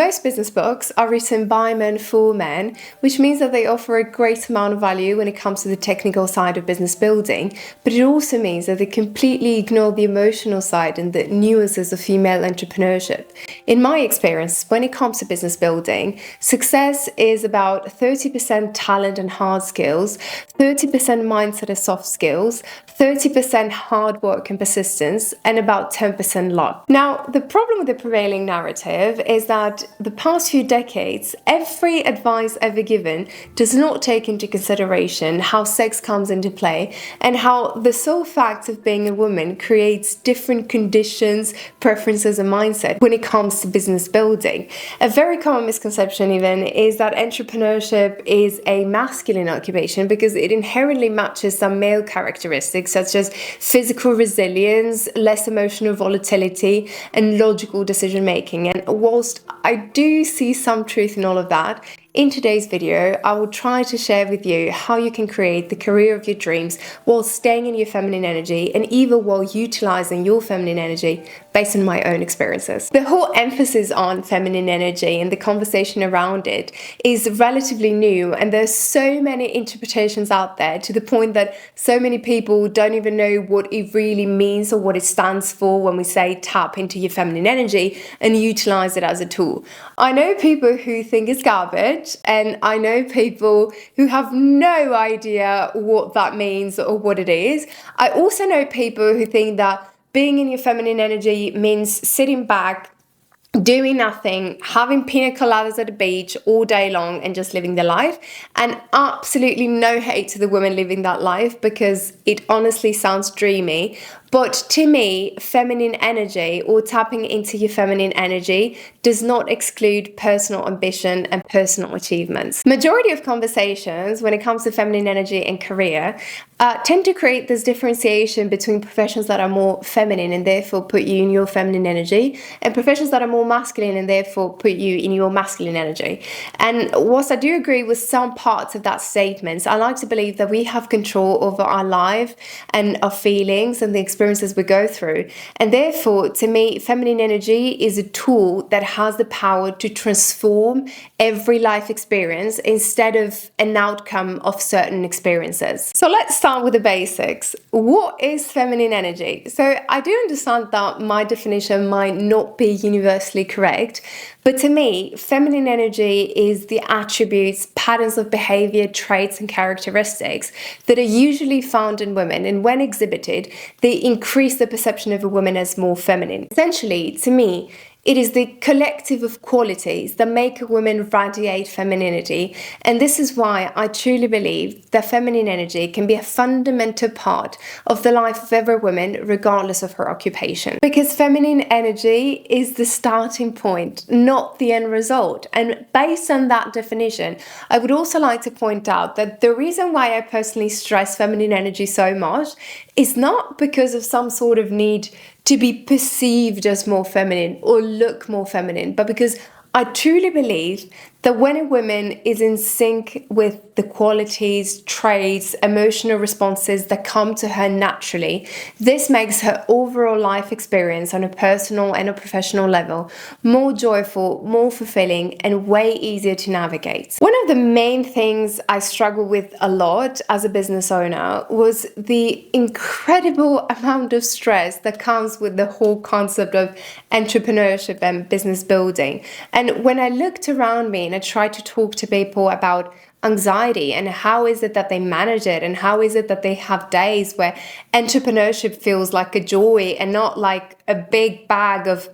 Most business books are written by men for men, which means that they offer a great amount of value when it comes to the technical side of business building, but it also means that they completely ignore the emotional side and the nuances of female entrepreneurship. In my experience, when it comes to business building, success is about 30% talent and hard skills, 30% mindset and soft skills, 30% hard work and persistence, and about 10% luck. Now, the problem with the prevailing narrative is that the past few decades, every advice ever given does not take into consideration how sex comes into play and how the sole fact of being a woman creates different conditions, preferences, and mindset when it comes to business building. A very common misconception even is that entrepreneurship is a masculine occupation because it inherently matches some male characteristics such as physical resilience, less emotional volatility, and logical decision making. And whilst I do see some truth in all of that, in today's video, I will try to share with you how you can create the career of your dreams while staying in your feminine energy and even while utilizing your feminine energy based on my own experiences. The whole emphasis on feminine energy and the conversation around it is relatively new, and there's so many interpretations out there to the point that so many people don't even know what it really means or what it stands for when we say tap into your feminine energy and utilize it as a tool. I know people who think it's garbage, and I know people who have no idea what that means or what it is. I also know people who think that being in your feminine energy means sitting back, doing nothing, having pina coladas at the beach all day long and just living their life. And absolutely no hate to the women living that life because it honestly sounds dreamy. But to me, feminine energy or tapping into your feminine energy does not exclude personal ambition and personal achievements. Majority of conversations when it comes to feminine energy and career tend to create this differentiation between professions that are more feminine and therefore put you in your feminine energy and professions that are more masculine and therefore put you in your masculine energy. And whilst I do agree with some parts of that statement, I like to believe that we have control over our life and our feelings and the experiences we go through. And therefore, to me, feminine energy is a tool that has the power to transform every life experience instead of an outcome of certain experiences. So let's start with the basics. What is feminine energy? So I do understand that my definition might not be universally correct, but to me, feminine energy is the attributes, patterns of behavior, traits, and characteristics that are usually found in women, and when exhibited, they increase the perception of a woman as more feminine. Essentially, to me, it is the collective of qualities that make a woman radiate femininity, and this is why I truly believe that feminine energy can be a fundamental part of the life of every woman, regardless of her occupation. Because feminine energy is the starting point, not the end result. And based on that definition, I would also like to point out that the reason why I personally stress feminine energy so much is not because of some sort of need to be perceived as more feminine or look more feminine, but because I truly believe that when a woman is in sync with the qualities, traits, emotional responses that come to her naturally, this makes her overall life experience on a personal and a professional level more joyful, more fulfilling, and way easier to navigate. One of the main things I struggle with a lot as a business owner was the incredible amount of stress that comes with the whole concept of entrepreneurship and business building. And when I looked around me and I tried to talk to people about anxiety and how is it that they manage it and how is it that they have days where entrepreneurship feels like a joy and not like a big bag of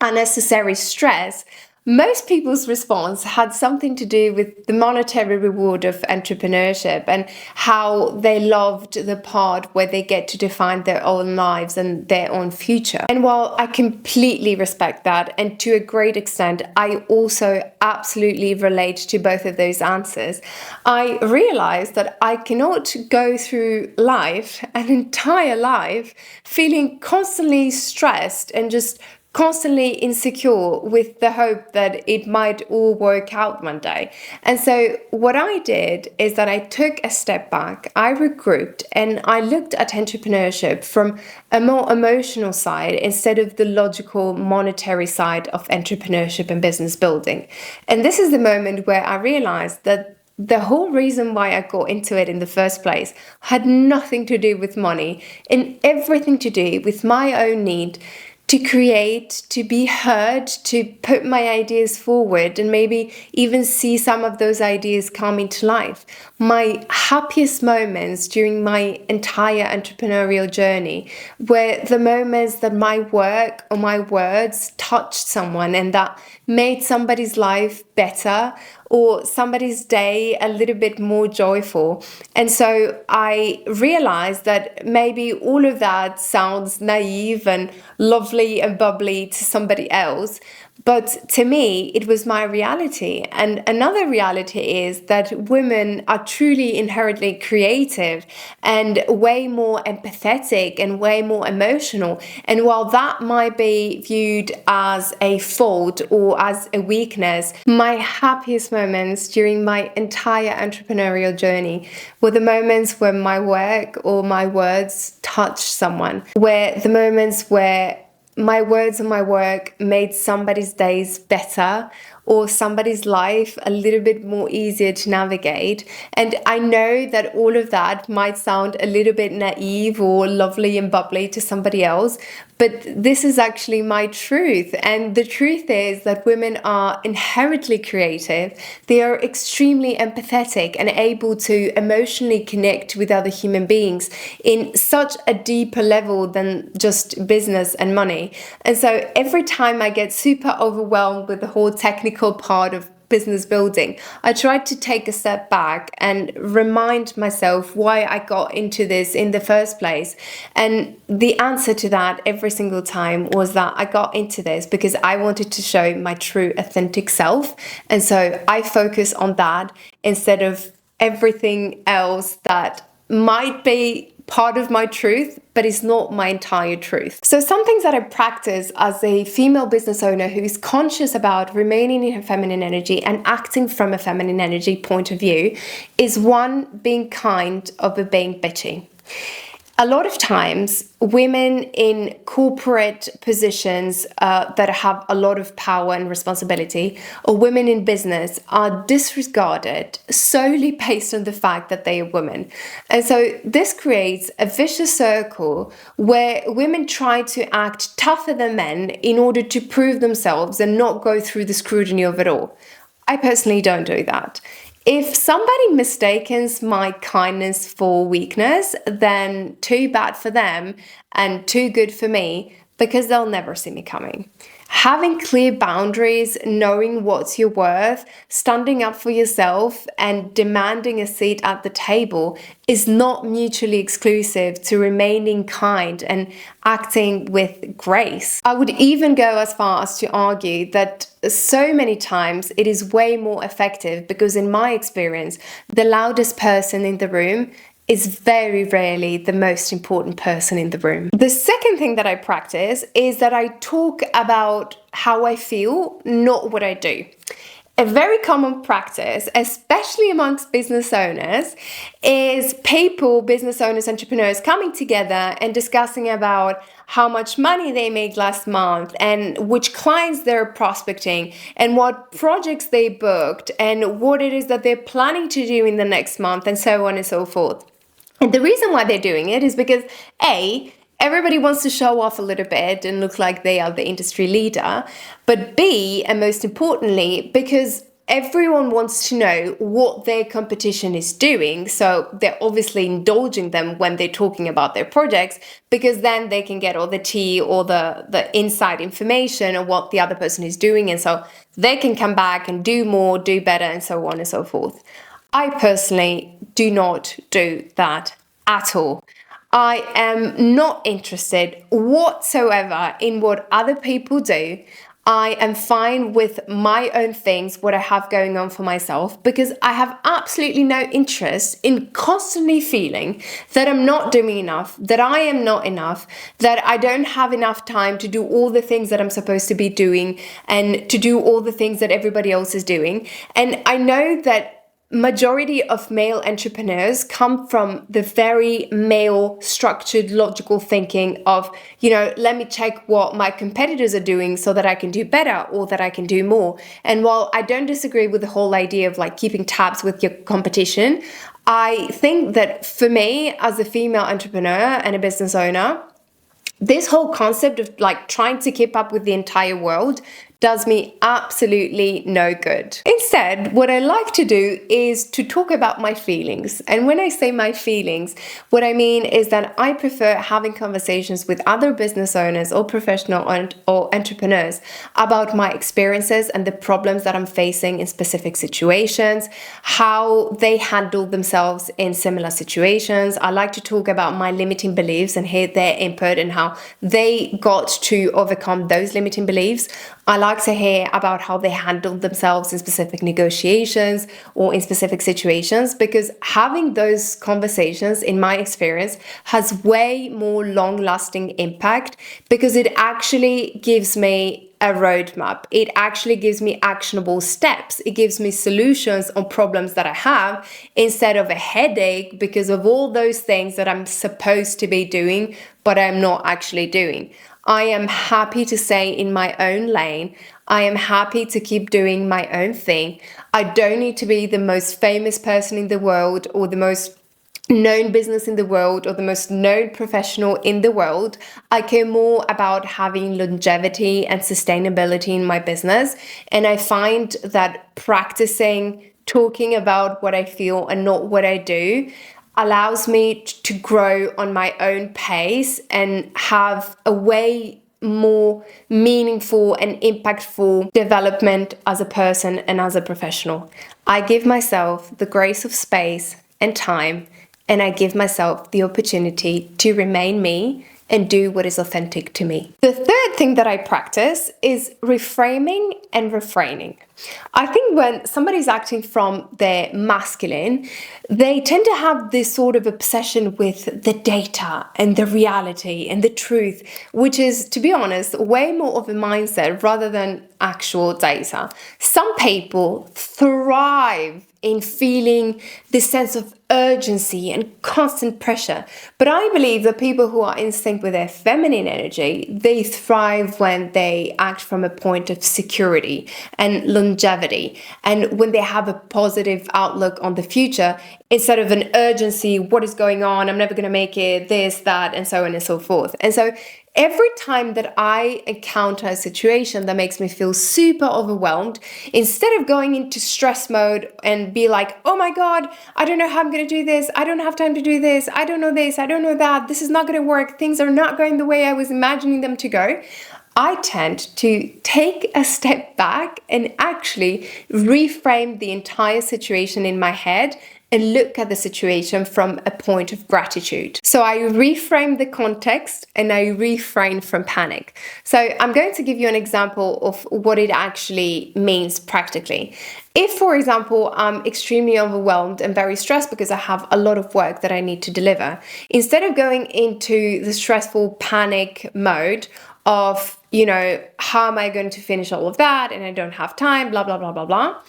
unnecessary stress, most people's response had something to do with the monetary reward of entrepreneurship and how they loved the part where they get to define their own lives and their own future. And while I completely respect that, and to a great extent, I also absolutely relate to both of those answers, I realized that I cannot go through life, an entire life, feeling constantly stressed and just constantly insecure with the hope that it might all work out one day. And so what I did is that I took a step back, I regrouped, and I looked at entrepreneurship from a more emotional side instead of the logical monetary side of entrepreneurship and business building. And this is the moment where I realized that the whole reason why I got into it in the first place had nothing to do with money and everything to do with my own need to create, to be heard, to put my ideas forward, and maybe even see some of those ideas come into life. My happiest moments during my entire entrepreneurial journey were the moments that my work or my words touched someone and that made somebody's life better or somebody's day a little bit more joyful. And so I realized that maybe all of that sounds naive and lovely and bubbly to somebody else, but to me, it was my reality. And another reality is that women are truly inherently creative and way more empathetic and way more emotional. And while that might be viewed as a fault or as a weakness, my happiest moments during my entire entrepreneurial journey were the moments where my work or my words touched someone, where the moments where my words and my work made somebody's days better or somebody's life a little bit more easier to navigate. And I know that all of that might sound a little bit naive or lovely and bubbly to somebody else, but this is actually my truth. And the truth is that women are inherently creative. They are extremely empathetic and able to emotionally connect with other human beings in such a deeper level than just business and money. And so every time I get super overwhelmed with the whole technical part of business building, I tried to take a step back and remind myself why I got into this in the first place. And the answer to that every single time was that I got into this because I wanted to show my true authentic self. And so I focus on that instead of everything else that might be part of my truth, but it's not my entire truth. So some things that I practice as a female business owner who is conscious about remaining in her feminine energy and acting from a feminine energy point of view is one, being kind over being bitchy. A lot of times, women in corporate positions that have a lot of power and responsibility, or women in business, are disregarded solely based on the fact that they are women. And so this creates a vicious circle where women try to act tougher than men in order to prove themselves and not go through the scrutiny of it all. I personally don't do that. If somebody mistakes my kindness for weakness, then too bad for them and too good for me, because they'll never see me coming. Having clear boundaries, knowing what's your worth, standing up for yourself, and demanding a seat at the table is not mutually exclusive to remaining kind and acting with grace. I would even go as far as to argue that so many times it is way more effective because, in my experience, the loudest person in the room is very rarely the most important person in the room. The second thing that I practice is that I talk about how I feel, not what I do. A very common practice, especially amongst business owners, is people, business owners, entrepreneurs coming together and discussing about how much money they made last month and which clients they're prospecting and what projects they booked and what it is that they're planning to do in the next month and so on and so forth. And the reason why they're doing it is because A, everybody wants to show off a little bit and look like they are the industry leader, but B, and most importantly, because everyone wants to know what their competition is doing. So they're obviously indulging them when they're talking about their projects, because then they can get all the tea or the inside information of what the other person is doing. And so they can come back and do more, do better, and so on and so forth. I personally do not do that at all. I am not interested whatsoever in what other people do. I am fine with my own things, what I have going on for myself, because I have absolutely no interest in constantly feeling that I'm not doing enough, that I am not enough, that I don't have enough time to do all the things that I'm supposed to be doing and to do all the things that everybody else is doing. And I know that majority of male entrepreneurs come from the very male structured logical thinking of, let me check what my competitors are doing so that I can do better or that I can do more. And while I don't disagree with the whole idea of like keeping tabs with your competition, I think that for me as a female entrepreneur and a business owner, this whole concept of like trying to keep up with the entire world does me absolutely no good. Instead, what I like to do is to talk about my feelings. And when I say my feelings, what I mean is that I prefer having conversations with other business owners or professional or entrepreneurs about my experiences and the problems that I'm facing in specific situations, how they handle themselves in similar situations. I like to talk about my limiting beliefs and hear their input and how they got to overcome those limiting beliefs. I like to hear about how they handled themselves in specific negotiations or in specific situations, because having those conversations, in my experience, has way more long-lasting impact because it actually gives me a roadmap. It actually gives me actionable steps. It gives me solutions on problems that I have instead of a headache because of all those things that I'm supposed to be doing, but I'm not actually doing. I am happy to stay in my own lane. I am happy to keep doing my own thing. I don't need to be the most famous person in the world or the most known business in the world or the most known professional in the world. I care more about having longevity and sustainability in my business. And I find that practicing talking about what I feel and not what I do allows me to grow on my own pace and have a way more meaningful and impactful development as a person and as a professional. I give myself the grace of space and time, and I give myself the opportunity to remain me and do what is authentic to me. The third thing that I practice is reframing and refraining. I think when somebody's acting from their masculine, they tend to have this sort of obsession with the data and the reality and the truth, which is, to be honest, way more of a mindset rather than actual data. Some people thrive in feeling this sense of urgency and constant pressure. But I believe that people who are in sync with their feminine energy, they thrive when they act from a point of security and longevity, and when they have a positive outlook on the future instead of an urgency, what is going on, I'm never going to make it, this, that, and so on and so forth. And so every time that I encounter a situation that makes me feel super overwhelmed, instead of going into stress mode and be like, oh my God, I don't know how I'm going to do this. I don't have time to do this. I don't know this. I don't know that. This is not going to work. Things are not going the way I was imagining them to go. I tend to take a step back and actually reframe the entire situation in my head and look at the situation from a point of gratitude. So I reframe the context and I refrain from panic. So I'm going to give you an example of what it actually means practically. If, for example, I'm extremely overwhelmed and very stressed because I have a lot of work that I need to deliver, instead of going into the stressful panic mode of, how am I going to finish all of that and I don't have time, blah, blah, blah, blah, blah,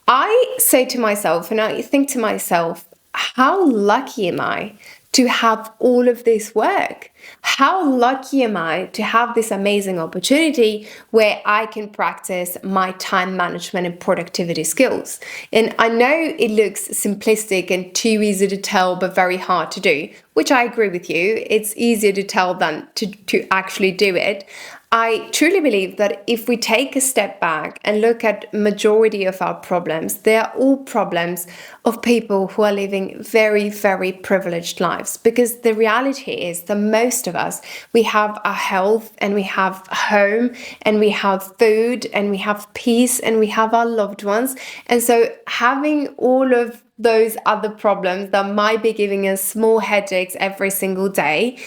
I say to myself and I think to myself, how lucky am I to have all of this work? How lucky am I to have this amazing opportunity where I can practice my time management and productivity skills? And I know it looks simplistic and too easy to tell, but very hard to do, which I agree with you. It's easier to tell than to actually do it. I truly believe that if we take a step back and look at majority of our problems, they are all problems of people who are living very, very privileged lives. Because the reality is that most of us, we have our health and we have home and we have food and we have peace and we have our loved ones. And so having all of those other problems that might be giving us small headaches every single day,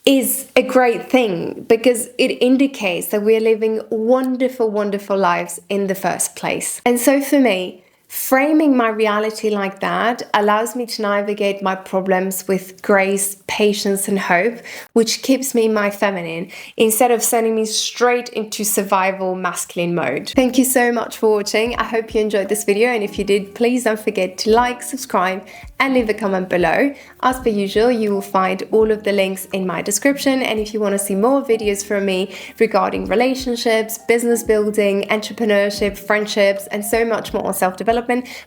is a great thing because it indicates that we're living wonderful, wonderful lives in the first place. And so for me, framing my reality like that allows me to navigate my problems with grace, patience, and hope, which keeps me in my feminine instead of sending me straight into survival masculine mode. Thank you so much for watching. I hope you enjoyed this video, and if you did, please don't forget to like, subscribe, and leave a comment below. As per usual, you will find all of the links in my description, and if you want to see more videos from me regarding relationships, business building, entrepreneurship, friendships, and so much more on self-development,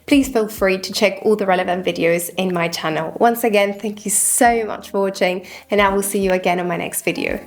please feel free to check all the relevant videos in my channel. Once again, thank you so much for watching, and I will see you again on my next video.